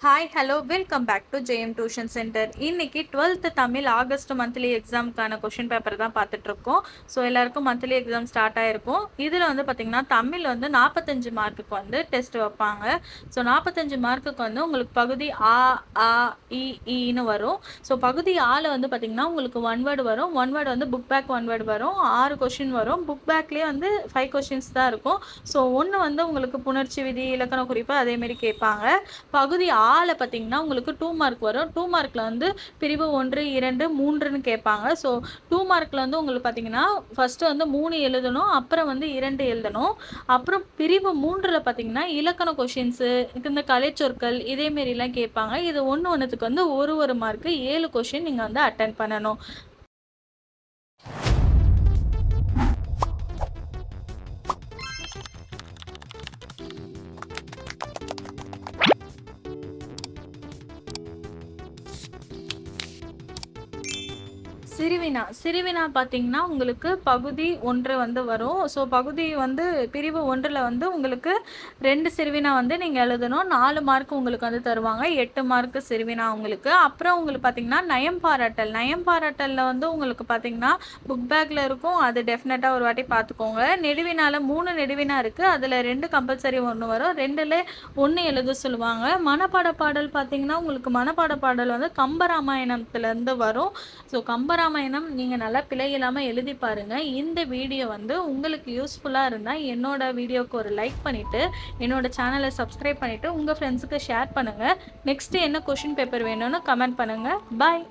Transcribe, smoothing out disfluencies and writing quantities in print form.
Hi hello welcome back to Jayam tuition centre. இன்னைக்கு 12th Tamil August monthly எக்ஸாமுக்கான question paper தான் பார்த்துட்ருக்கோம். ஸோ எல்லாருக்கும் மந்த்லி எக்ஸாம் ஸ்டார்ட் ஆகிருக்கும். இதில் வந்து பார்த்திங்கன்னா தமிழ் வந்து 45 மார்க்குக்கு வந்து டெஸ்ட் வைப்பாங்க. ஸோ 45 மார்க்குக்கு வந்து உங்களுக்கு பகுதி ஆ ஆ ஈன்னு வரும். ஸோ பகுதி ஆல வந்து பார்த்திங்கன்னா உங்களுக்கு ஒன் வேர்டு வரும். ஒன் வேர்டு வந்து புக் பேக் ஒன் வேர்டு வரும். 6 கொஷின் வரும். புக் பேக்லேயே வந்து 5 கொஷின்ஸ் தான் இருக்கும். ஸோ ஒன்று வந்து உங்களுக்கு புணர்ச்சி விதி இலக்கண குறிப்பு அதேமாரி கேட்பாங்க. பகுதி ஆல பார்த்தீங்கன்னா உங்களுக்கு 2 மார்க் வரும். 2 மார்க்கில் வந்து பிரிவு 1 2 3ன்னு கேட்பாங்க. ஸோ 2 மார்க்கில் வந்து உங்களுக்கு பார்த்தீங்கன்னா ஃபஸ்ட்டு வந்து 3 எழுதணும், அப்புறம் வந்து 2 எழுதணும். அப்புறம் பிரிவு 3ல் பார்த்தீங்கன்னா இலக்கண கொஷின்ஸு இந்த கலைச்சொற்கள் இதேமாரிலாம் கேட்பாங்க. இது ஒன்று ஒன்றுத்துக்கு வந்து ஒரு மார்க்கு 7 கொஷின் நீங்கள் வந்து அட்டன் பண்ணணும். சிறுவினா பார்த்தீங்கன்னா உங்களுக்கு பகுதி 1 வந்து வரும். ஸோ பகுதி வந்து பிரிவு 1ல் வந்து உங்களுக்கு 2 சிறுவினா வந்து நீங்கள் எழுதணும். 4 மார்க் உங்களுக்கு வந்து தருவாங்க. 8 மார்க்கு சிறுவினா உங்களுக்கு. அப்புறம் உங்களுக்கு பார்த்தீங்கன்னா நயம் பாராட்டலில் வந்து உங்களுக்கு பார்த்தீங்கன்னா புக் பேக்கில் இருக்கும். அது டெஃபினட்டாக ஒரு வாட்டி பார்த்துக்கோங்க. நெடுவினால 3 நெடுவினா இருக்குது. அதில் 2 கம்பல்சரி 1 வரும். 2ல் 1 எழுத சொல்லுவாங்க. மனப்பாட பாடல் பார்த்தீங்கன்னா உங்களுக்கு மனப்பாட பாடல் வந்து கம்பராமாயணத்துலேருந்து வரும். ஸோ கம்பராமாயணம் நீங்கள் நல்லா பிழை இல்லாமல் எழுதி பாருங்கள். இந்த வீடியோ வந்து உங்களுக்கு யூஸ்ஃபுல்லாக இருந்தால் என்னோட வீடியோவுக்கு ஒரு லைக் பண்ணிவிட்டு என்னோட சேனலை சப்ஸ்கிரைப் பண்ணிவிட்டு உங்கள் ஃப்ரெண்ட்ஸுக்கு ஷேர் பண்ணுங்கள். நெக்ஸ்ட்டு என்ன கொஷின் பேப்பர் வேணும்னு கமெண்ட் பண்ணுங்கள். பாய்.